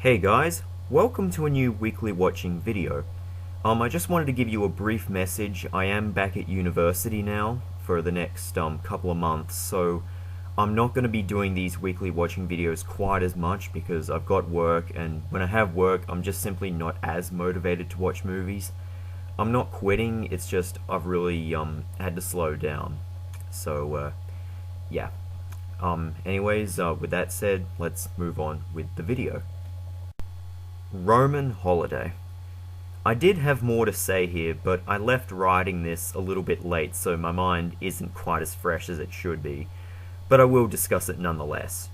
Hey guys, welcome to a new weekly watching video. I just wanted to give you a brief message. I am back at university now for the next couple of months, so I'm not going to be doing these weekly watching videos quite as much because I've got work, and when I have work, I'm just simply not as motivated to watch movies. I'm not quitting, it's just I've really had to slow down. So yeah. Anyways, with that said, let's move on with the video. Roman Holiday. I did have more to say here, but I left writing this a little bit late, so my mind isn't quite as fresh as it should be, but I will discuss it nonetheless.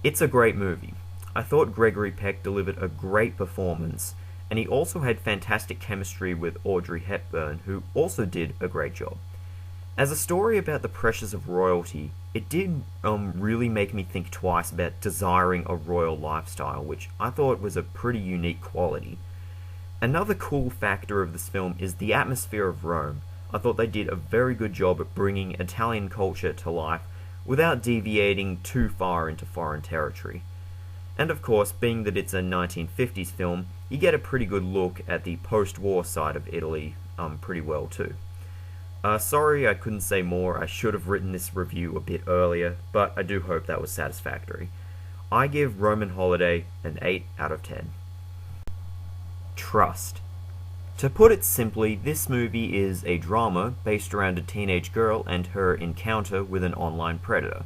It's a great movie. I thought Gregory Peck delivered a great performance, and he also had fantastic chemistry with Audrey Hepburn, who also did a great job. As a story about the pressures of royalty, it did really make me think twice about desiring a royal lifestyle, which I thought was a pretty unique quality. Another cool factor of this film is the atmosphere of Rome. I thought they did a very good job at bringing Italian culture to life without deviating too far into foreign territory. And of course, being that it's a 1950s film, you get a pretty good look at the post-war side of Italy pretty well too. Sorry I couldn't say more. I should have written this review a bit earlier, but I do hope that was satisfactory. I give Roman Holiday an 8 out of 10. Trust. To put it simply, this movie is a drama based around a teenage girl and her encounter with an online predator.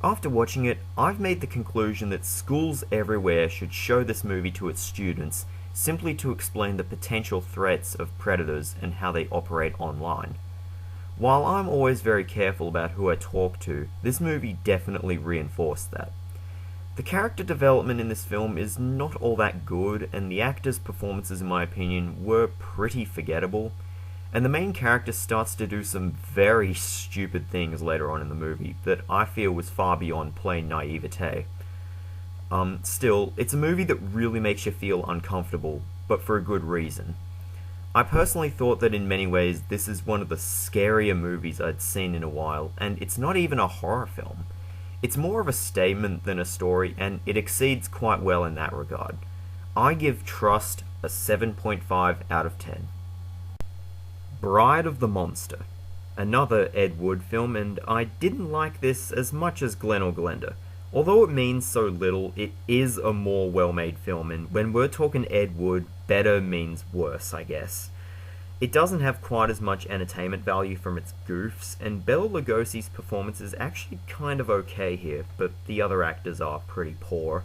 After watching it, I've made the conclusion that schools everywhere should show this movie to its students simply to explain the potential threats of predators and how they operate online. While I'm always very careful about who I talk to, this movie definitely reinforced that. The character development in this film is not all that good, and the actors' performances, in my opinion, were pretty forgettable, and the main character starts to do some very stupid things later on in the movie that I feel was far beyond plain naivete. Still, it's a movie that really makes you feel uncomfortable, but for a good reason. I personally thought that in many ways this is one of the scarier movies I'd seen in a while, and it's not even a horror film. It's more of a statement than a story, and it exceeds quite well in that regard. I give Trust a 7.5 out of 10. Bride of the Monster. Another Ed Wood film, and I didn't like this as much as Glen or Glenda. Although it means so little, it is a more well-made film, and when we're talking Ed Wood, better means worse, I guess. It doesn't have quite as much entertainment value from its goofs, and Bela Lugosi's performance is actually kind of okay here, but the other actors are pretty poor.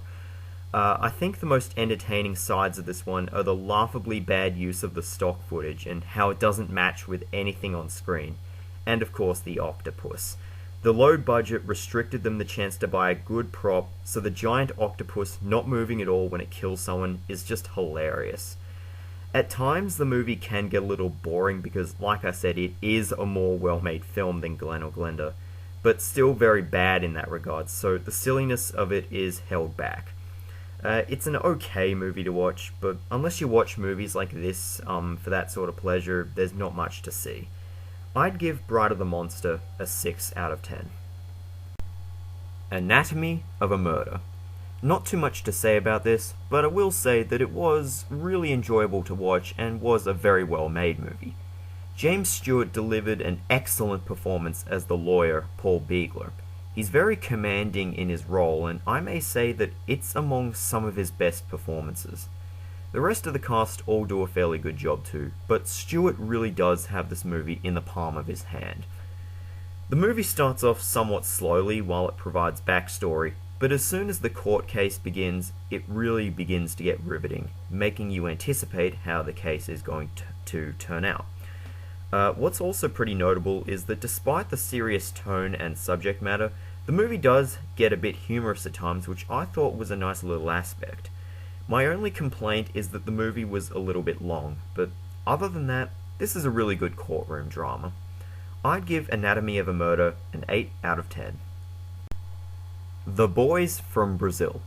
I think the most entertaining sides of this one are the laughably bad use of the stock footage and how it doesn't match with anything on screen, and of course the octopus. The low budget restricted them the chance to buy a good prop, so the giant octopus not moving at all when it kills someone is just hilarious. At times the movie can get a little boring because, like I said, it is a more well-made film than Glen or Glenda, but still very bad in that regard, so the silliness of it is held back. It's an okay movie to watch, but unless you watch movies like this for that sort of pleasure, there's not much to see. I'd give Bride of the Monster a 6 out of 10. Anatomy of a Murder. Not too much to say about this, but I will say that it was really enjoyable to watch and was a very well made movie. James Stewart delivered an excellent performance as the lawyer, Paul Beagler. He's very commanding in his role, and I may say that it's among some of his best performances. The rest of the cast all do a fairly good job too, but Stewart really does have this movie in the palm of his hand. The movie starts off somewhat slowly while it provides backstory, but as soon as the court case begins, it really begins to get riveting, making you anticipate how the case is going to turn out. What's also pretty notable is that despite the serious tone and subject matter, the movie does get a bit humorous at times, which I thought was a nice little aspect. My only complaint is that the movie was a little bit long, but other than that, this is a really good courtroom drama. I'd give Anatomy of a Murder an 8 out of 10. The Boys from Brazil.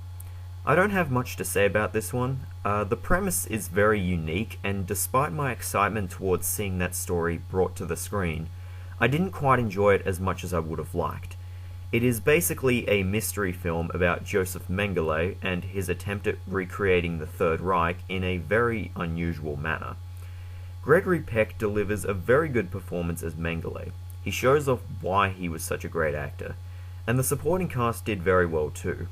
I don't have much to say about this one. The premise is very unique, and despite my excitement towards seeing that story brought to the screen, I didn't quite enjoy it as much as I would have liked. It is basically a mystery film about Joseph Mengele and his attempt at recreating the Third Reich in a very unusual manner. Gregory Peck delivers a very good performance as Mengele. He shows off why he was such a great actor, and the supporting cast did very well too.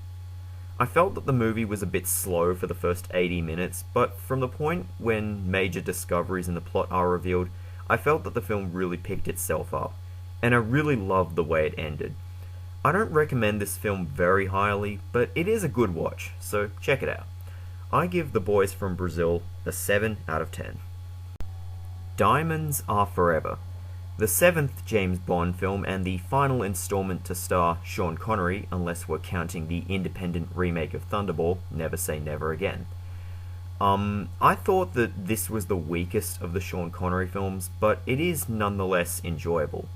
I felt that the movie was a bit slow for the first 80 minutes, but from the point when major discoveries in the plot are revealed, I felt that the film really picked itself up, and I really loved the way it ended. I don't recommend this film very highly, but it is a good watch, so check it out. I give The Boys from Brazil a 7 out of 10. Diamonds Are Forever. The 7th James Bond film and the final installment to star Sean Connery, unless we're counting the independent remake of Thunderball, Never Say Never Again. I thought that this was the weakest of the Sean Connery films, but it is nonetheless enjoyable.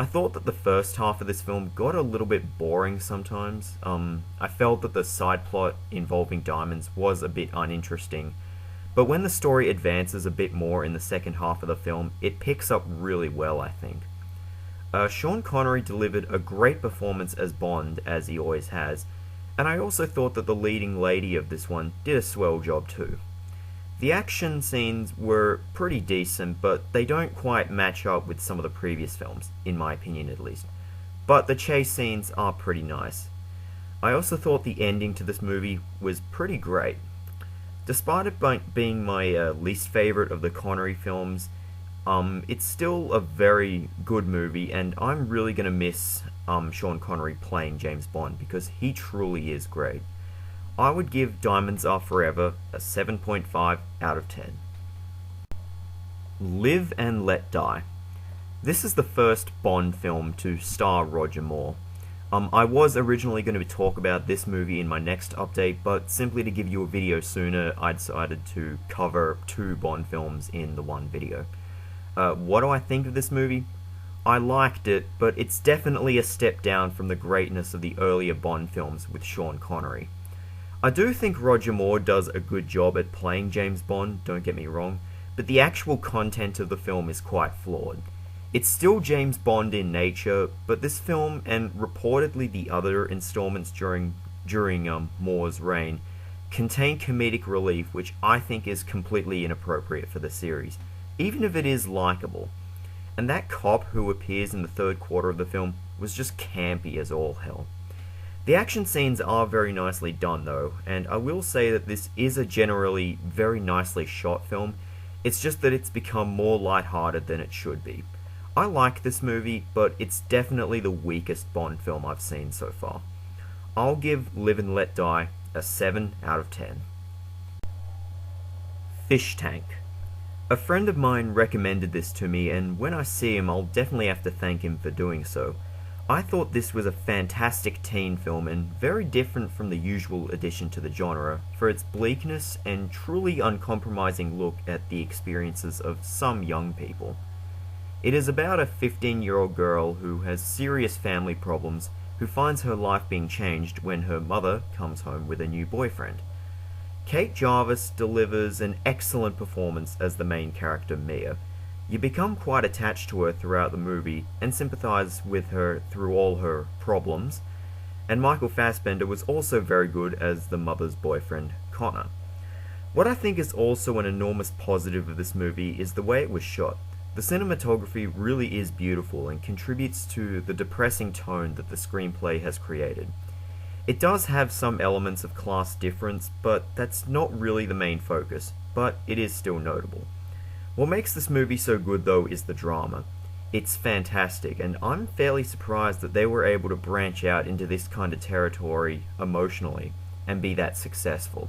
I thought that the first half of this film got a little bit boring sometimes. I felt that the side plot involving diamonds was a bit uninteresting, but when the story advances a bit more in the second half of the film, it picks up really well, I think. Sean Connery delivered a great performance as Bond, as he always has, and I also thought that the leading lady of this one did a swell job too. The action scenes were pretty decent, but they don't quite match up with some of the previous films, in my opinion at least. But the chase scenes are pretty nice. I also thought the ending to this movie was pretty great. Despite it being my least favourite of the Connery films, it's still a very good movie, and I'm really going to miss Sean Connery playing James Bond, because he truly is great. I would give Diamonds Are Forever a 7.5 out of 10. Live and Let Die. This is the first Bond film to star Roger Moore. I was originally going to talk about this movie in my next update, but simply to give you a video sooner, I decided to cover 2 Bond films in the one video. What do I think of this movie? I liked it, but it's definitely a step down from the greatness of the earlier Bond films with Sean Connery. I do think Roger Moore does a good job at playing James Bond, don't get me wrong, but the actual content of the film is quite flawed. It's still James Bond in nature, but this film, and reportedly the other installments during Moore's reign, contain comedic relief which I think is completely inappropriate for the series, even if it is likable. And that cop who appears in the third quarter of the film was just campy as all hell. The action scenes are very nicely done though, and I will say that this is a generally very nicely shot film. It's just that it's become more lighthearted than it should be. I like this movie, but it's definitely the weakest Bond film I've seen so far. I'll give Live and Let Die a 7 out of 10. Fish Tank. A friend of mine recommended this to me, and when I see him, I'll definitely have to thank him for doing so. I thought this was a fantastic teen film and very different from the usual addition to the genre for its bleakness and truly uncompromising look at the experiences of some young people. It is about a 15-year-old girl who has serious family problems who finds her life being changed when her mother comes home with a new boyfriend. Kate Jarvis delivers an excellent performance as the main character Mia. You become quite attached to her throughout the movie and sympathize with her through all her problems, and Michael Fassbender was also very good as the mother's boyfriend, Connor. What I think is also an enormous positive of this movie is the way it was shot. The cinematography really is beautiful and contributes to the depressing tone that the screenplay has created. It does have some elements of class difference, but that's not really the main focus, but it is still notable. What makes this movie so good though is the drama. It's fantastic, and I'm fairly surprised that they were able to branch out into this kind of territory emotionally and be that successful.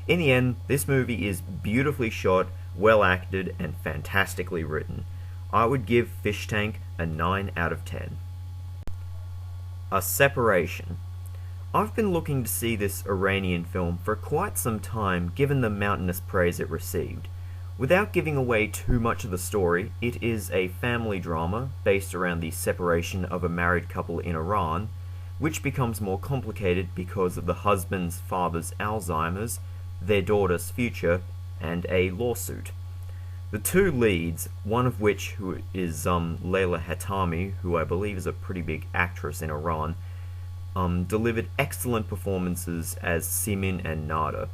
In the end, this movie is beautifully shot, well acted, and fantastically written. I would give Fish Tank a 9 out of 10. A Separation. I've been looking to see this Iranian film for quite some time given the mountainous praise it received. Without giving away too much of the story, it is a family drama based around the separation of a married couple in Iran, which becomes more complicated because of the husband's father's Alzheimer's, their daughter's future, and a lawsuit. The two leads, one of which who is Layla Hatami, who I believe is a pretty big actress in Iran, delivered excellent performances as Simin and Nada.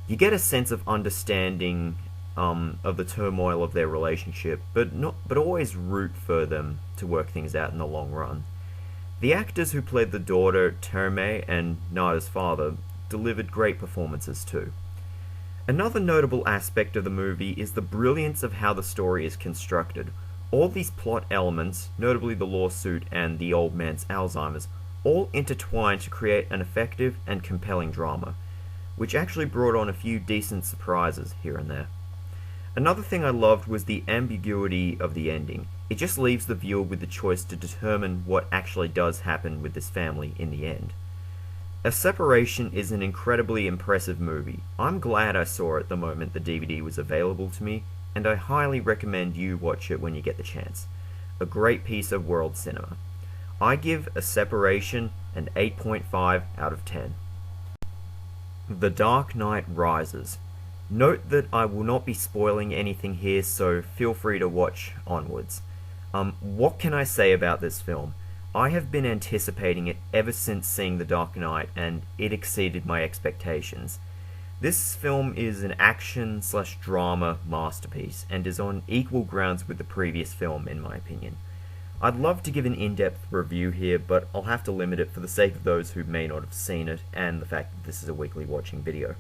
You get a sense of understanding of the turmoil of their relationship, but always root for them to work things out in the long run. The actors who played the daughter, Terme, and Nada's father delivered great performances too. Another notable aspect of the movie is the brilliance of how the story is constructed. All these plot elements, notably the lawsuit and the old man's Alzheimer's, all intertwine to create an effective and compelling drama, which actually brought on a few decent surprises here and there. Another thing I loved was the ambiguity of the ending. It just leaves the viewer with the choice to determine what actually does happen with this family in the end. A Separation is an incredibly impressive movie. I'm glad I saw it the moment the DVD was available to me, and I highly recommend you watch it when you get the chance. A great piece of world cinema. I give A Separation an 8.5 out of 10. The Dark Knight Rises. Note that I will not be spoiling anything here, so feel free to watch onwards. What can I say about this film? I have been anticipating it ever since seeing The Dark Knight, and it exceeded my expectations. This film is an action/drama masterpiece, and is on equal grounds with the previous film, in my opinion. I'd love to give an in-depth review here, but I'll have to limit it for the sake of those who may not have seen it, and the fact that this is a weekly watching video.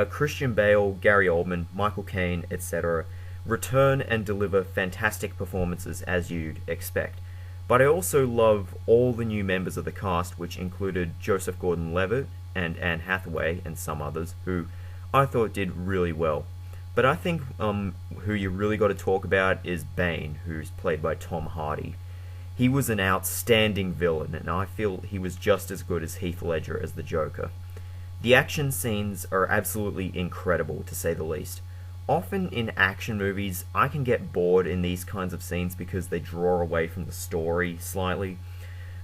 Christian Bale, Gary Oldman, Michael Caine, etc. return and deliver fantastic performances as you'd expect. But I also love all the new members of the cast, which included Joseph Gordon-Levitt and Anne Hathaway and some others, who I thought did really well. But I think who you really got to talk about is Bane, who's played by Tom Hardy. He was an outstanding villain, and I feel he was just as good as Heath Ledger as the Joker. The action scenes are absolutely incredible, to say the least. Often in action movies, I can get bored in these kinds of scenes because they draw away from the story slightly,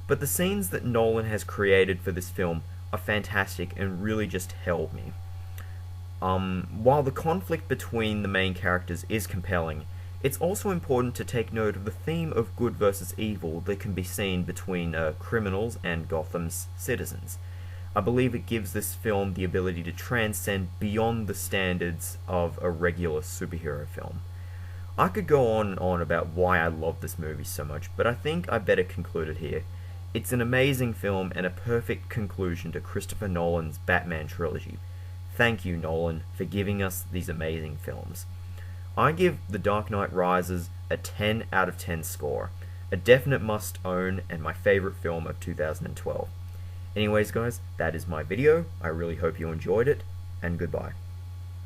but the scenes that Nolan has created for this film are fantastic and really just held me. While the conflict between the main characters is compelling, it's also important to take note of the theme of good versus evil that can be seen between criminals and Gotham's citizens. I believe it gives this film the ability to transcend beyond the standards of a regular superhero film. I could go on and on about why I love this movie so much, but I think I better conclude it here. It's an amazing film and a perfect conclusion to Christopher Nolan's Batman trilogy. Thank you, Nolan, for giving us these amazing films. I give The Dark Knight Rises a 10 out of 10 score, a definite must-own and my favorite film of 2012. Anyways guys, that is my video. I really hope you enjoyed it, and goodbye.